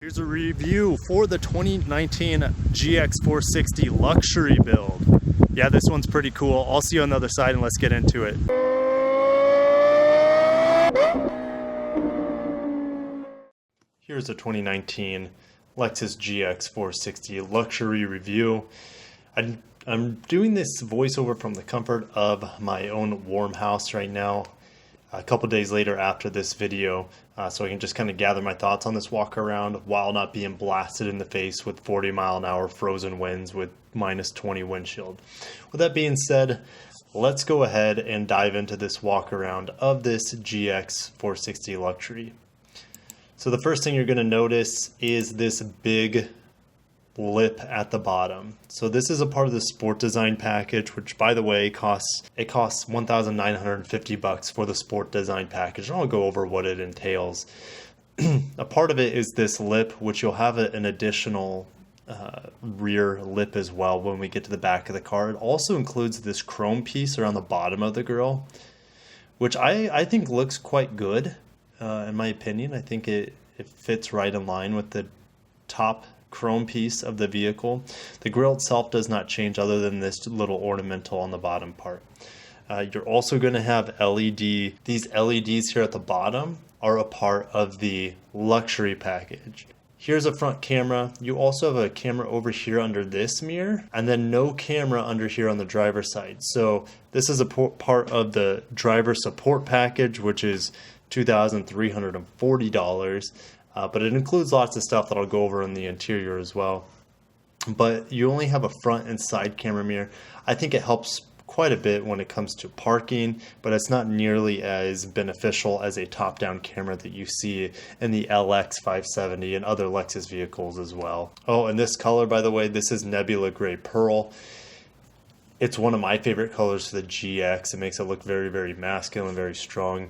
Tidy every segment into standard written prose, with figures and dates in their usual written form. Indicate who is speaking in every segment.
Speaker 1: Here's a review for the 2019 GX460 luxury build. Yeah, this one's pretty cool. I'll see you on the other side and let's get into it. Here's a 2019 Lexus GX460 luxury review. I'm doing this voiceover from the comfort of my own warm house right now, a couple days later after this video, so I can just kind of gather my thoughts on this walk around while not being blasted in the face with 40-mile-an-hour frozen winds with -20 windshield. With that being said, let's go ahead and dive into this walk around of this GX460 luxury. So the first thing you're going to notice is this big lip at the bottom. So this is a part of the sport design package, which by the way costs $1,950 for the sport design package. And I'll go over what it entails. A part of it is this lip, which you'll have an additional rear lip as well when we get to the back of the car. It also includes this chrome piece around the bottom of the grille, which I think looks quite good in my opinion. I think it fits right in line with the top chrome piece of the vehicle. The grille itself does not change other than this little ornamental on the bottom part. You're also going to have LED. These LEDs here at the bottom are a part of the luxury package. Here's a front camera. You also have a camera over here under this mirror, and then no camera under here on the driver's side. So this is a part of the driver support package, which is $2,340. But it includes lots of stuff that I'll go over in the interior as well. But you only have a front and side camera mirror. I think it helps quite a bit when it comes to parking, but it's not nearly as beneficial as a top-down camera that you see in the LX 570 and other Lexus vehicles as well. Oh, and this color, by the way, this is Nebula Gray Pearl. It's one of my favorite colors for the GX. It makes it look very, very masculine, very strong.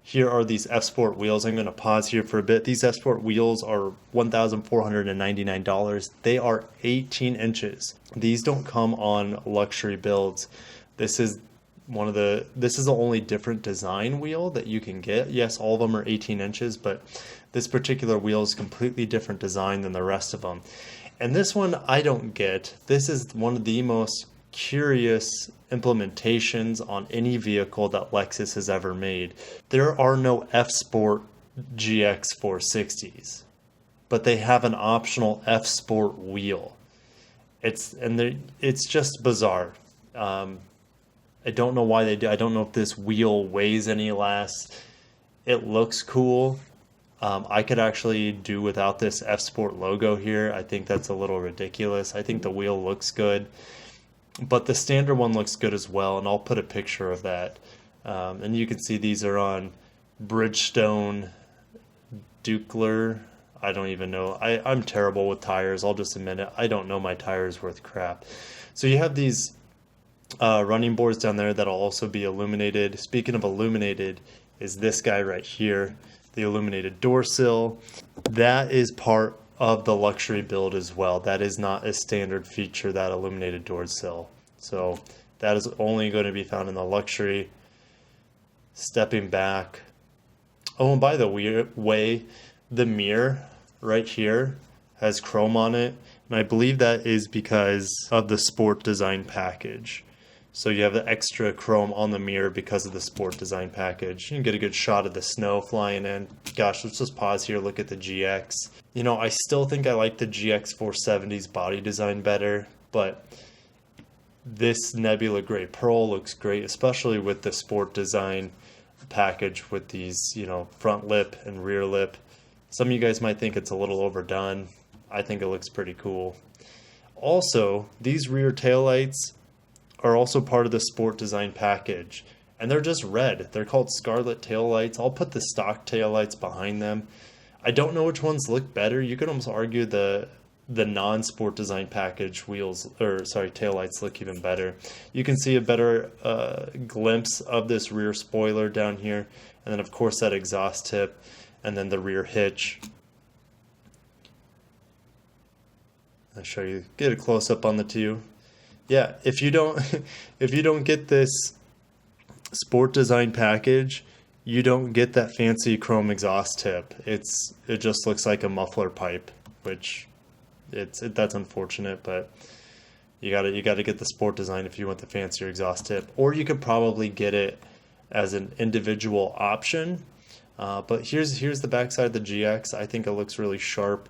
Speaker 1: Here are these F-Sport wheels. I'm going to pause here for a bit. These F-Sport wheels are $1,499. They are 18 inches. These don't come on luxury builds. This is the only different design wheel that you can get. Yes, all of them are 18 inches, but this particular wheel is completely different design than the rest of them. And this one I don't get. This is one of the most curious implementations on any vehicle that Lexus has ever made. There are no F-Sport GX460s, but they have an optional F-Sport wheel. It's just bizarre. I don't know why they do. I don't know if this wheel weighs any less. It looks cool. I could actually do without this F-Sport logo here. I think that's a little ridiculous. I think the wheel looks good. But the standard one looks good as well, and I'll put a picture of that. And you can see these are on Bridgestone Dukeler. I don't even know. I'm terrible with tires. I'll just admit it. I don't know my tires worth crap. So you have these running boards down there that'll also be illuminated. Speaking of illuminated, is this guy right here, the illuminated door sill. That is part of the luxury build as well. That is not a standard feature, that illuminated door sill. So that is only going to be found in the luxury. Stepping back. Oh, and by the way, the mirror right here has chrome on it. And I believe that is because of the sport design package. So you have the extra chrome on the mirror because of the sport design package. You can get a good shot of the snow flying in. Gosh, let's just pause here, look at the GX. You know, I still think I like the GX470's body design better, but this Nebula Gray Pearl looks great, especially with the sport design package with these, you know, front lip and rear lip. Some of you guys might think it's a little overdone. I think it looks pretty cool. Also, these rear taillights are also part of the sport design package, and they're just red. They're called Scarlet taillights. I'll put the stock taillights behind them. I don't know which ones look better. You could almost argue the non-sport design package taillights look even better. You can see a better glimpse of this rear spoiler down here, and then of course that exhaust tip, and then the rear hitch. I'll show you, get a close-up on the two. Yeah, if you don't get this sport design package, you don't get that fancy chrome exhaust tip. It just looks like a muffler pipe, which that's unfortunate, but you gotta get the sport design if you want the fancier exhaust tip, or you could probably get it as an individual option. But here's the backside of the GX. I think it looks really sharp.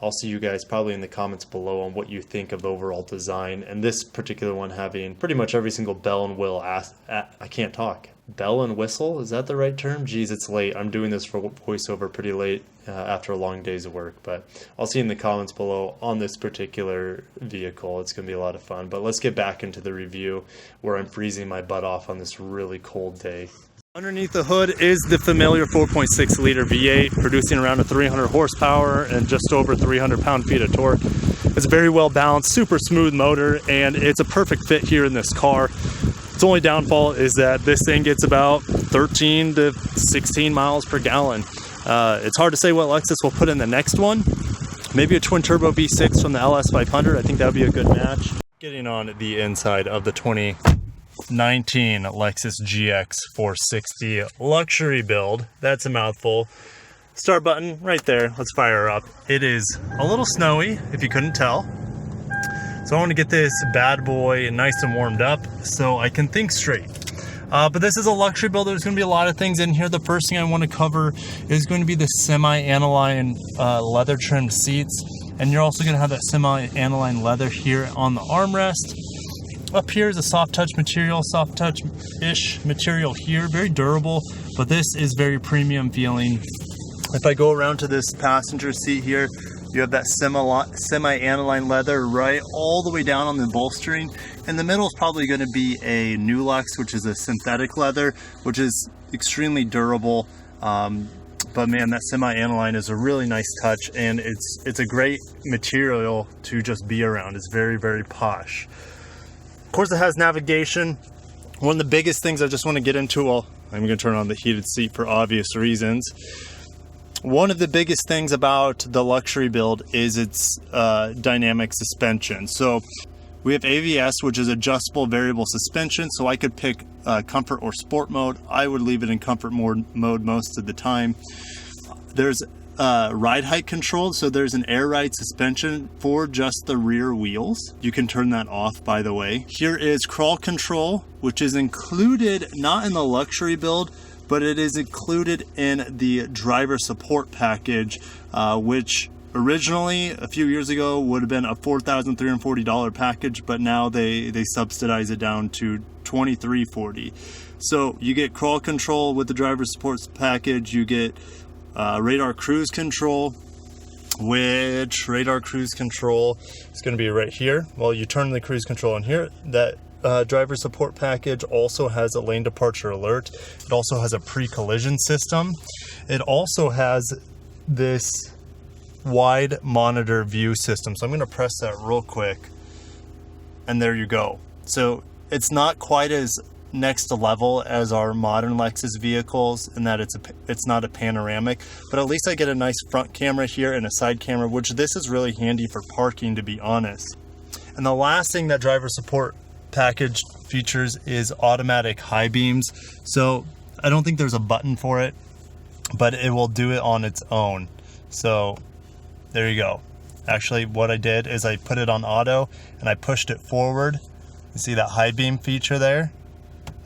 Speaker 1: I'll see you guys probably in the comments below on what you think of the overall design, and this particular one having pretty much every single bell and whistle. I can't talk. Bell and whistle, is that the right term? Geez, it's late. I'm doing this for voiceover pretty late after a long day's of work, but I'll see you in the comments below on this particular vehicle. It's going to be a lot of fun, but let's get back into the review where I'm freezing my butt off on this really cold day. Underneath the hood is the familiar 4.6 liter V8, producing around a 300 horsepower and just over 300 pound-feet of torque. It's a very well balanced, super smooth motor, and it's a perfect fit here in this car. Its only downfall is that this thing gets about 13 to 16 miles per gallon. It's hard to say what Lexus will put in the next one. Maybe a twin turbo V6 from the LS500. I think that would be a good match. Getting on the inside of the 2019 Lexus GX 460 luxury build. That's a mouthful. Start button right there. Let's fire her up. It is a little snowy, if you couldn't tell. So I want to get this bad boy nice and warmed up so I can think straight. But this is a luxury build. There's going to be a lot of things in here. The first thing I want to cover is going to be the semi-aniline leather trimmed seats. And you're also going to have that semi-aniline leather here on the armrest. Up here is a soft touch material, soft touch-ish material here, very durable, but this is very premium feeling. If I go around to this passenger seat here, you have that semi-aniline leather right all the way down on the bolstering. In the middle is probably going to be a Lux, which is a synthetic leather, which is extremely durable. But man, that semi-aniline is a really nice touch, and it's a great material to just be around. It's very, very posh. Of course, it has navigation. One of the biggest things I just want to get into, well, I'm going to turn on the heated seat for obvious reasons. One of the biggest things about the luxury build is its dynamic suspension. So we have AVS, which is adjustable variable suspension. So I could pick comfort or sport mode. I would leave it in comfort mode most of the time. There's ride height control, so there's an air ride suspension for just the rear wheels. You can turn that off, by the way. Here is crawl control, which is included not in the luxury build, but it is included in the driver support package, which originally a few years ago would have been a $4,340 package, but now they subsidize it down to $2,340. So you get crawl control with the driver support package. You get radar cruise control, which radar cruise control is going to be right here. Well, you turn the cruise control on here. That driver support package also has a lane departure alert. It also has a pre-collision system. It also has this wide monitor view system. So I'm going to press that real quick, and there you go. So it's not quite as next level as our modern Lexus vehicles in that it's not a panoramic, but at least I get a nice front camera here and a side camera, which this is really handy for parking, to be honest. And the last thing that driver support package features is automatic high beams. So I don't think there's a button for it, but it will do it on its own. So there you go. Actually, what I did is I put it on auto and I pushed it forward. You see that high beam feature there?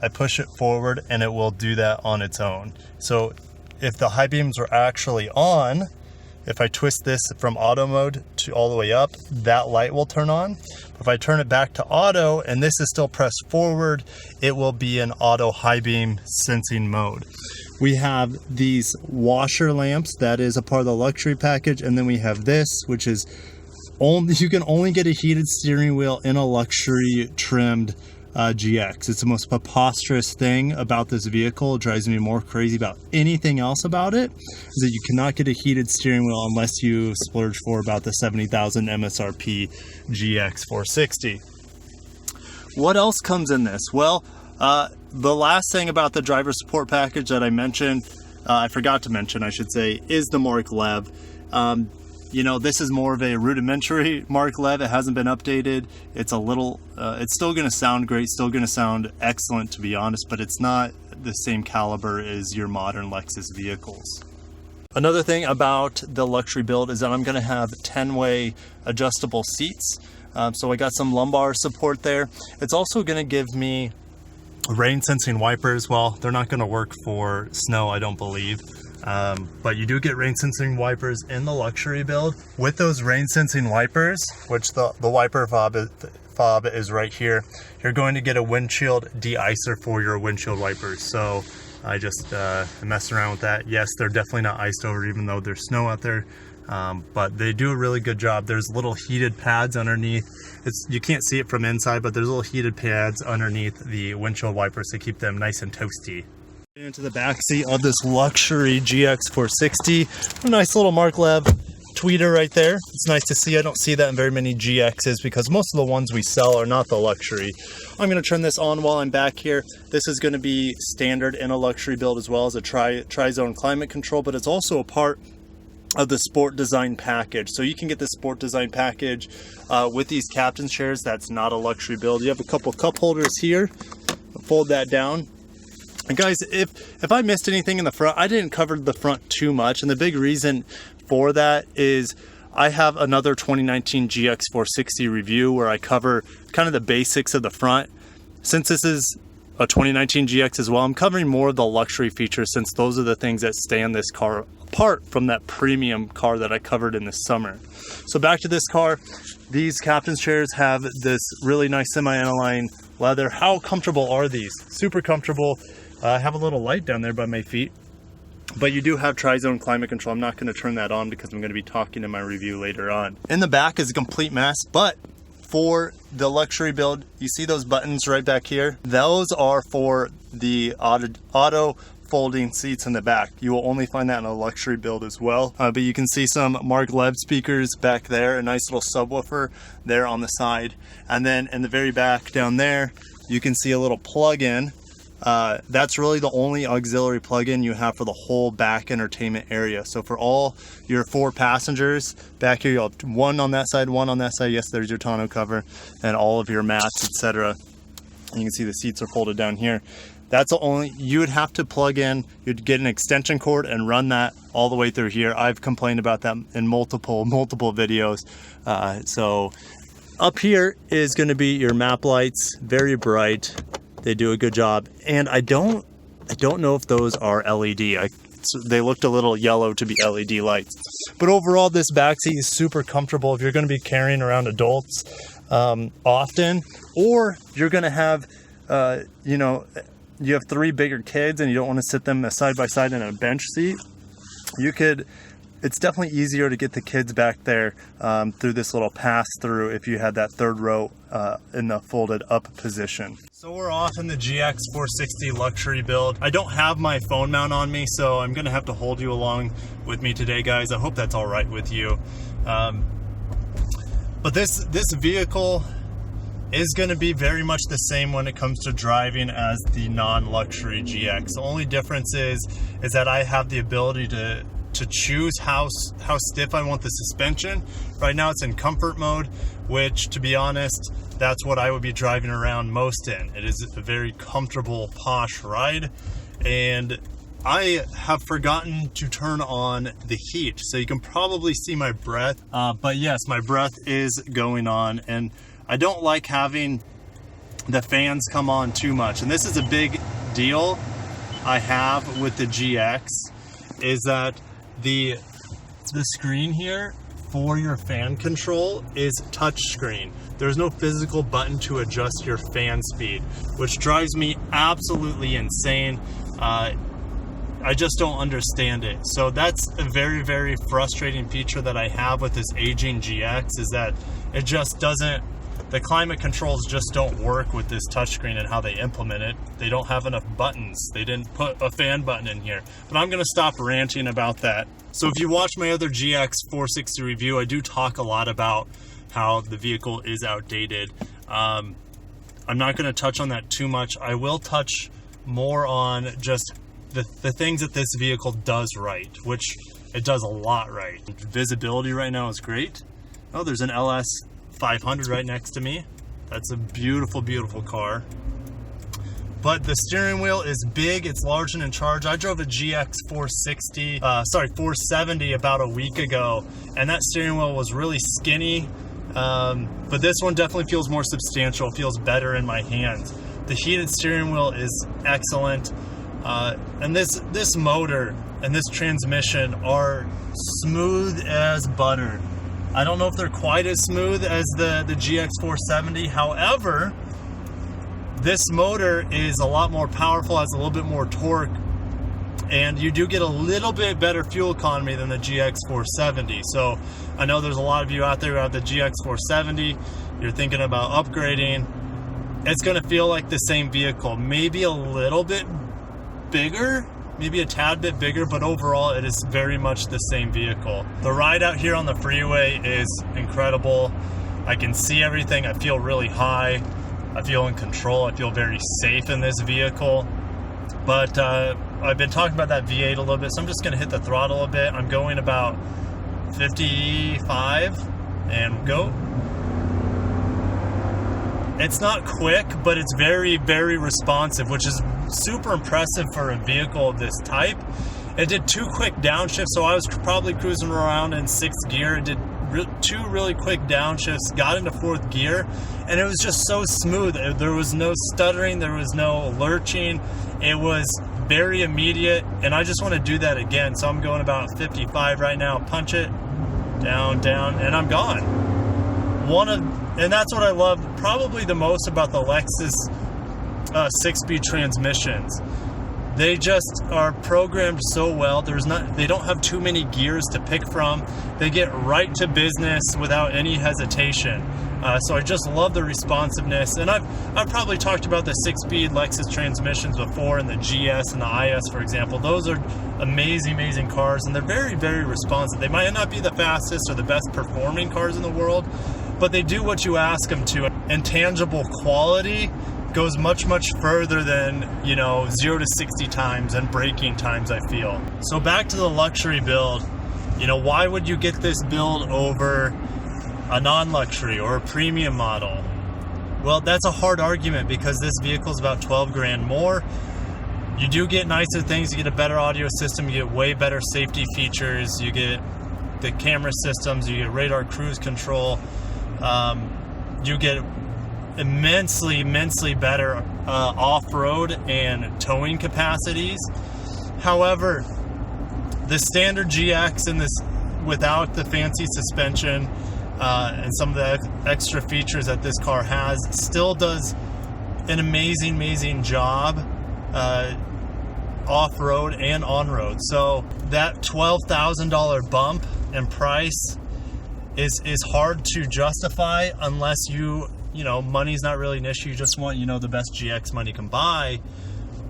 Speaker 1: I push it forward and it will do that on its own. So if the high beams are actually on, if I twist this from auto mode to all the way up, that light will turn on. If I turn it back to auto and this is still pressed forward, it will be in auto high beam sensing mode. We have these washer lamps, that is a part of the luxury package, and then we have this, which is only, you can only get a heated steering wheel in a luxury trimmed GX. It's the most preposterous thing about this vehicle. It drives me more crazy about anything else about it, is that you cannot get a heated steering wheel unless you splurge for about the $70,000 MSRP GX 460. What else comes in this? Well, the last thing about the driver support package that I mentioned, I forgot to mention, I should say, is the Mark Lev. You know, this is more of a rudimentary Mark Lev. It hasn't been updated. It's a little, it's still going to sound great, still going to sound excellent, to be honest, but it's not not the same caliber as your modern Lexus vehicles. Another thing about the luxury build is that I'm going to have 10-way adjustable seats. So I got some lumbar support there. It's also going to give me rain sensing wipers. Well, they're not going to work for snow, I don't believe. But you do get rain sensing wipers in the luxury build. With those rain sensing wipers, which the wiper fob is right here, you're going to get a windshield de-icer for your windshield wipers. So I just messed around with that. Yes, they're definitely not iced over even though there's snow out there, but they do a really good job. There's little heated pads underneath. You can't see it from inside, but there's little heated pads underneath the windshield wipers to keep them nice and toasty. Into the back seat of this luxury GX 460, a nice little Mark Lev tweeter right there. It's nice to see. I don't see that in very many GXs because most of the ones we sell are not the luxury. I'm going to turn this on while I'm back here. This is going to be standard in a luxury build as well as a tri-zone climate control, but it's also a part of the sport design package. So you can get the sport design package with these captain's chairs. That's not a luxury build. You have a couple cup holders here. I'll fold that down. And guys, if I missed anything in the front, I didn't cover the front too much, and the big reason for that is I have another 2019 GX 460 review where I cover kind of the basics of the front. Since this is a 2019 GX as well, I'm covering more of the luxury features since those are the things that stand this car apart from that premium car that I covered in the summer. So back to this car, these captain's chairs have this really nice semi-aniline leather. How comfortable are these? Super comfortable. I have a little light down there by my feet, but you do have tri-zone climate control. I'm not going to turn that on because I'm going to be talking in my review later on. In the back is a complete mess, but for the luxury build, you see those buttons right back here? Those are for the auto folding seats in the back. You will only find that in a luxury build as well. But you can see some Mark Lev speakers back there, a nice little subwoofer there on the side. And then in the very back down there, you can see a little plug-in. That's really the only auxiliary plug-in you have for the whole back entertainment area. So for all your 4 passengers back here, you'll have one on that side, one on that side. Yes, there's your tonneau cover and all of your mats, etc. You can see the seats are folded down here. That's the only, you would have to plug in, you'd get an extension cord and run that all the way through here. I've complained about that in multiple videos. So up here is going to be your map lights, very bright. They do a good job, and I don't know if those are LED. They looked a little yellow to be LED lights. But overall, this back seat is super comfortable if you're going to be carrying around adults often, or you're going to have, you have 3 bigger kids and you don't want to sit them side by side in a bench seat. It's definitely easier to get the kids back there through this little pass-through if you had that 3rd row in the folded up position. So we're off in the GX 460 luxury build. I don't have my phone mount on me, so I'm gonna have to hold you along with me today, guys. I hope that's all right with you. But this vehicle is going to be very much the same when it comes to driving as the non-luxury GX. The only difference is that I have the ability to choose how stiff I want the suspension. Right now it's in comfort mode, which, to be honest, that's what I would be driving around most in. It is a very comfortable, posh ride, and I have forgotten to turn on the heat, so you can probably see my breath. But yes, my breath is going on, and I don't like having the fans come on too much. And this is a big deal I have with the GX, is that the screen here for your fan control is touch screen. There's no physical button to adjust your fan speed, which drives me absolutely insane. I just don't understand it. So that's a very, very frustrating feature that I have with this aging GX, is that it just doesn't, the climate controls just don't work with this touchscreen and how they implement it. They don't have enough buttons. They didn't put a fan button in here. But I'm gonna stop ranting about that. So if you watch my other GX 460 review, I do talk a lot about how the vehicle is outdated. I'm not gonna touch on that too much. I will touch more on just the things that this vehicle does right, which it does a lot right. Visibility right now is great. Oh, there's an LS 500 right next to me. That's a beautiful, beautiful car. but the steering wheel is big, it's large and in charge. I drove a GX 470 about a week ago, and that steering wheel was really skinny, but this one definitely feels more substantial, feels better in my hands. The heated steering wheel is excellent, and this motor and this transmission are smooth as butter. I don't know if they're quite as smooth as the GX 470, however, this motor is a lot more powerful, has a little bit more torque, and you do get a little bit better fuel economy than the GX 470. So I know there's a lot of you out there who have the GX 470, you're thinking about upgrading. It's going to feel like the same vehicle, maybe a little bit bigger, maybe a tad bit bigger, but overall it is very much the same vehicle. The ride out here on the freeway is incredible. I can see everything, I feel really high. I feel in control. I feel very safe in this vehicle. But I've been talking about that V8 a little bit, so I'm just going to hit the throttle a bit. I'm going about 55 and go. It's not quick, but it's very, very responsive, which is super impressive for a vehicle of this type. It did 2 quick downshifts, so I was probably cruising around in 6th gear. It did 2 really quick downshifts, got into 4th gear, and it was just so smooth. There was no stuttering, there was no lurching. It was very immediate, and I just want to do that again. So I'm going about 55 right now. Punch it, down, and I'm gone. And that's what I love probably the most about the Lexus 6-speed transmissions. They just are programmed so well. They don't have too many gears to pick from. They get right to business without any hesitation. So I just love the responsiveness. And I've probably talked about the 6-speed Lexus transmissions before, and the GS and the IS, for example. Those are amazing cars, and they're very, very responsive. They might not be the fastest or the best performing cars in the world, but they do what you ask them to. And tangible quality goes much further than 0 to 60 times and braking times, I feel. So back to the luxury build. Why would you get this build over a non-luxury or a premium model? Well, that's a hard argument because this vehicle is about 12 grand more. You do get nicer things. You get a better audio system, you get way better safety features, you get the camera systems, you get radar cruise control, you get immensely better off-road and towing capacities. However, the standard GX in this, without the fancy suspension and some of the extra features that this car has, still does an amazing job off-road and on-road. So that $12,000 bump in price is hard to justify unless money's not really an issue. You just want, the best GX money can buy,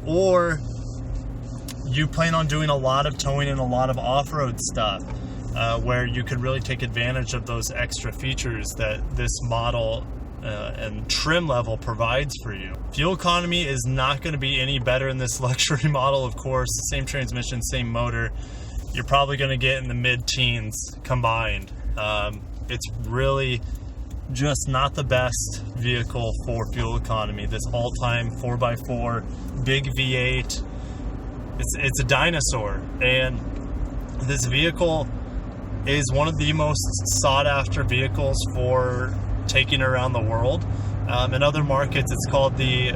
Speaker 1: or you plan on doing a lot of towing and a lot of off-road stuff, where you could really take advantage of those extra features that this model and trim level provides for you. Fuel economy is not going to be any better in this luxury model, of course. Same transmission, same motor. You're probably going to get in the mid-teens combined. It's really just not the best vehicle for fuel economy. This all-time 4x4 big V8, it's a dinosaur, and this vehicle is one of the most sought-after vehicles for taking around the world. In other markets, it's called the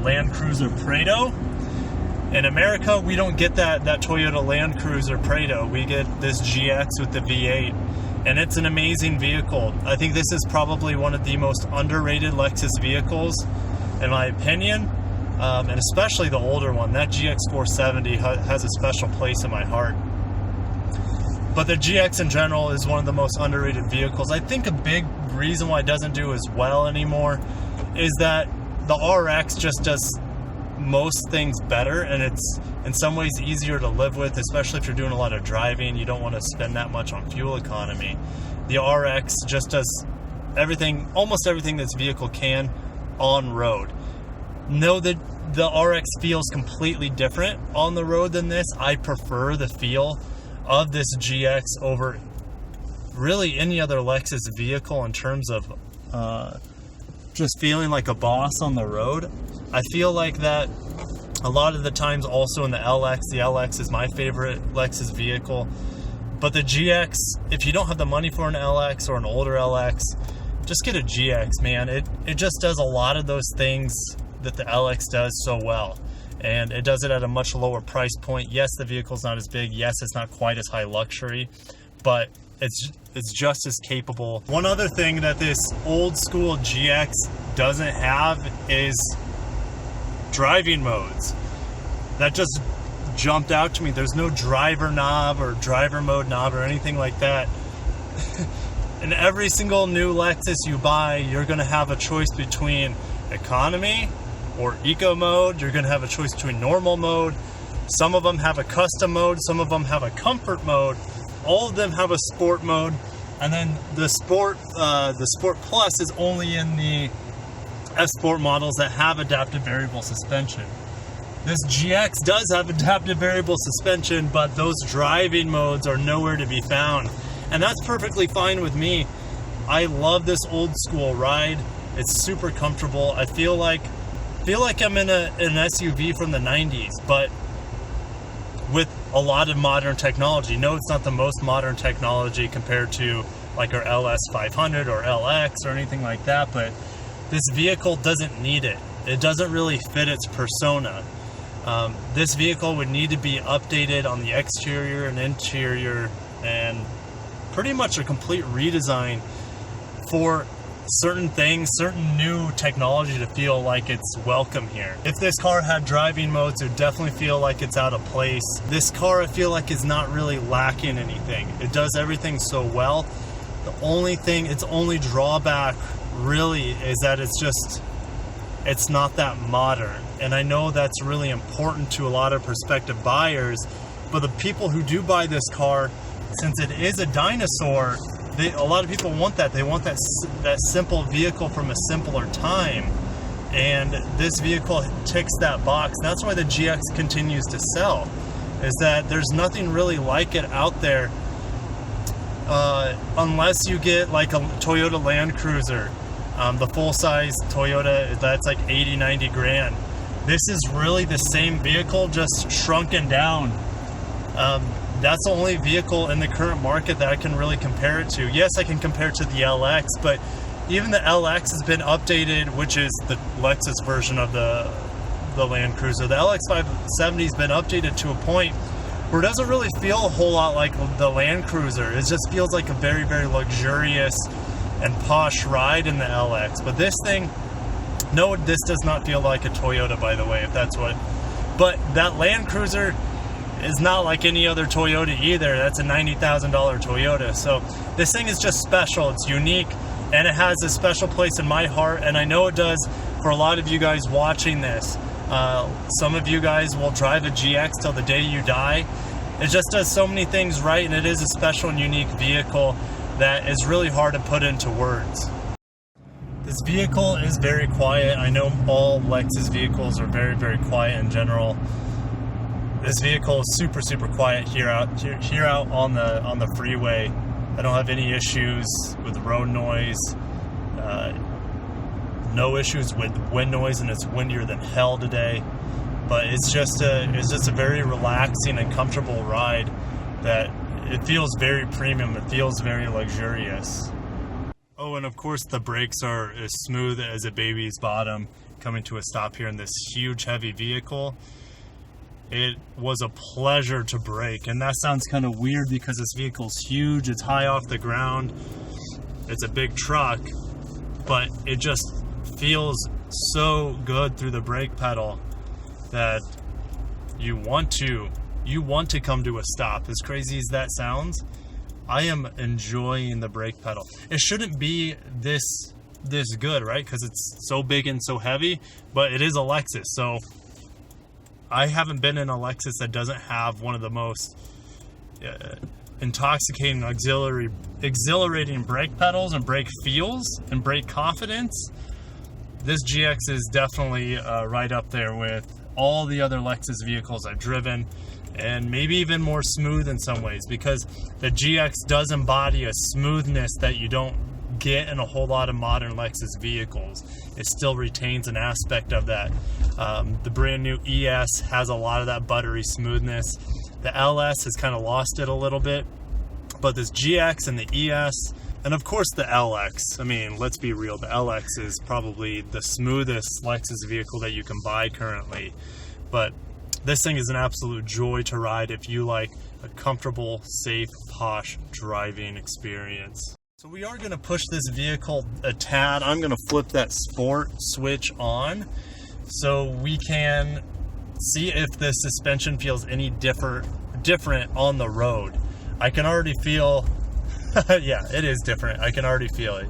Speaker 1: Land Cruiser Prado. In America, we don't get that Toyota Land Cruiser Prado. We get this GX with the V8. And it's an amazing vehicle. I think this is probably one of the most underrated Lexus vehicles, in my opinion, and especially the older one. That GX 470 has a special place in my heart. But the GX in general is one of the most underrated vehicles. I think a big reason why it doesn't do as well anymore is that the RX just does most things better, and it's in some ways easier to live with, especially if you're doing a lot of driving. You don't want to spend that much on fuel economy. The RX just does everything, almost everything this vehicle can on road. Know that the RX feels completely different on the road than this. I prefer the feel of this GX over really any other Lexus vehicle in terms of just feeling like a boss on the road. I feel like that a lot of the times also in the LX is my favorite Lexus vehicle. But the GX, if you don't have the money for an LX or an older LX, just get a GX, man. It just does a lot of those things that the LX does so well. And it does it at a much lower price point. Yes, the vehicle's not as big. Yes, it's not quite as high luxury, but it's just as capable. One other thing that this old school GX doesn't have is driving modes. That just jumped out to me. There's no driver knob or driver mode knob or anything like that. In every single new Lexus you buy, you're going to have a choice between economy or eco mode. You're going to have a choice between normal mode. Some of them have a custom mode, some of them have a comfort mode. All of them have a sport mode, and then the Sport Plus is only in the F Sport models that have adaptive variable suspension. This GX does have adaptive variable suspension, but those driving modes are nowhere to be found. And that's perfectly fine with me. I love this old school ride. It's super comfortable. I feel like I'm in an SUV from the 90s, but with a lot of modern technology. No, it's not the most modern technology compared to like our LS 500 or LX or anything like that, but this vehicle doesn't need it. It doesn't really fit its persona. This vehicle would need to be updated on the exterior and interior, and pretty much a complete redesign for certain things, certain new technology to feel like it's welcome here. If this car had driving modes, it would definitely feel like it's out of place. This car, I feel like, is not really lacking anything. It does everything so well. The only thing, its only drawback really is that it's not that modern. And I know that's really important to a lot of prospective buyers, but the people who do buy this car, since it is a dinosaur, a lot of people want that. They want that simple vehicle from a simpler time. And this vehicle ticks that box. And that's why the GX continues to sell, is that there's nothing really like it out there, unless you get like a Toyota Land Cruiser, the full-size Toyota, that's like 80, 90 grand. This is really the same vehicle, just shrunken down. That's the only vehicle in the current market that I can really compare it to. Yes, I can compare it to the LX, but even the LX has been updated, which is the Lexus version of the Land Cruiser. The LX 570 has been updated to a point where it doesn't really feel a whole lot like the Land Cruiser. It just feels like a very, very luxurious and posh ride in the LX. But this thing, no, this does not feel like a Toyota, by the way, if that's what. But that Land Cruiser is not like any other Toyota either. That's a $90,000 Toyota. So this thing is just special. It's unique, and it has a special place in my heart, and I know it does for a lot of you guys watching this. Some of you guys will drive a GX till the day you die. It just does so many things right, and it is a special and unique vehicle that is really hard to put into words. This vehicle is very quiet. I know all Lexus vehicles are very, very quiet in general. This vehicle is super, super quiet here out on the freeway. I don't have any issues with road noise. No issues with wind noise, and it's windier than hell today. But it's just a very relaxing and comfortable ride that it feels very premium. It feels very luxurious. Oh, and of course the brakes are as smooth as a baby's bottom coming to a stop here in this huge, heavy vehicle. It was a pleasure to brake, and that sounds kind of weird because this vehicle's huge, it's high off the ground, it's a big truck, but it just feels so good through the brake pedal that you want to come to a stop. As crazy as that sounds, I am enjoying the brake pedal. It shouldn't be this good, right? Because it's so big and so heavy, but it is a Lexus, so I haven't been in a Lexus that doesn't have one of the most intoxicating, exhilarating brake pedals and brake feels and brake confidence. This GX is definitely right up there with all the other Lexus vehicles I've driven, and maybe even more smooth in some ways, because the GX does embody a smoothness that you don't
Speaker 2: get in a whole lot of modern Lexus vehicles. It still retains an aspect of that. The brand new ES has a lot of that buttery smoothness. The LS has kind of lost it a little bit, but this GX and the ES, and of course the LX, I mean, let's be real, the LX is probably the smoothest Lexus vehicle that you can buy currently. But this thing is an absolute joy to ride if you like a comfortable, safe, posh driving experience. So we are going to push this vehicle a tad. I'm going to flip that sport switch on so we can see if the suspension feels any different on the road. I can already feel, yeah, it is different. I can already feel it.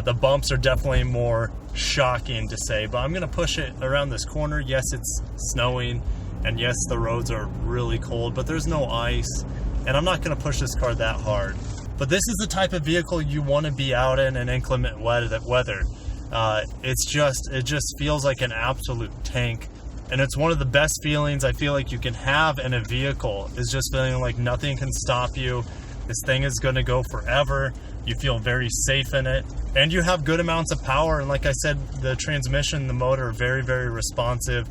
Speaker 2: The bumps are definitely more shocking to say, but I'm going to push it around this corner. Yes, it's snowing, and yes, the roads are really cold, but there's no ice, and I'm not going to push this car that hard. But this is the type of vehicle you want to be out in inclement weather. It just feels like an absolute tank, and it's one of the best feelings I feel like you can have in a vehicle, is just feeling like nothing can stop you. This thing is going to go forever. You feel very safe in it, and you have good amounts of power. And like I said, the transmission, the motor are very, very responsive.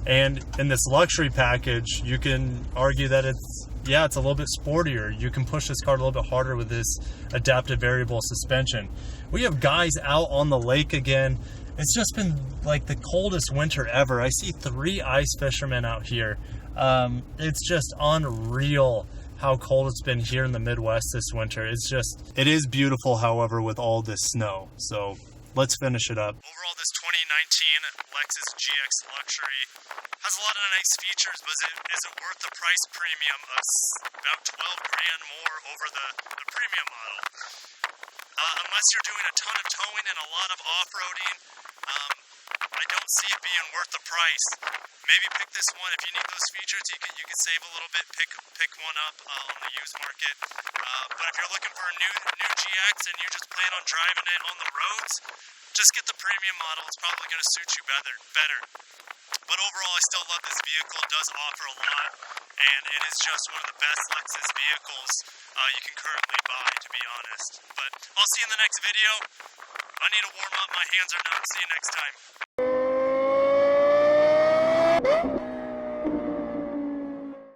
Speaker 2: And in this luxury package, you can argue that it's a little bit sportier. You can push this car a little bit harder with this adaptive variable suspension. We have guys out on the lake again. It's just been like the coldest winter ever. I see 3 ice fishermen out here. It's just unreal how cold it's been here in the Midwest this winter. It is beautiful, however, with all this snow. So let's finish it up. Overall, this 2019 Lexus GX Luxury has a lot of nice features, but is it worth the price premium of about 12 grand more over the premium model? Unless you're doing a ton of towing and a lot of off-roading, I don't see it being worth the price. Maybe pick this one if you need those features. You can save a little bit. Pick one up on the used market. But if you're looking for a new GX and you just plan on driving it on the roads, just get the premium model. It's probably going to suit you better. But overall, I still love this vehicle. It does offer a lot, and it is just one of the best Lexus vehicles you can currently buy, to be honest. But I'll see you in the next video. I need to warm up. My hands are numb. See you next time.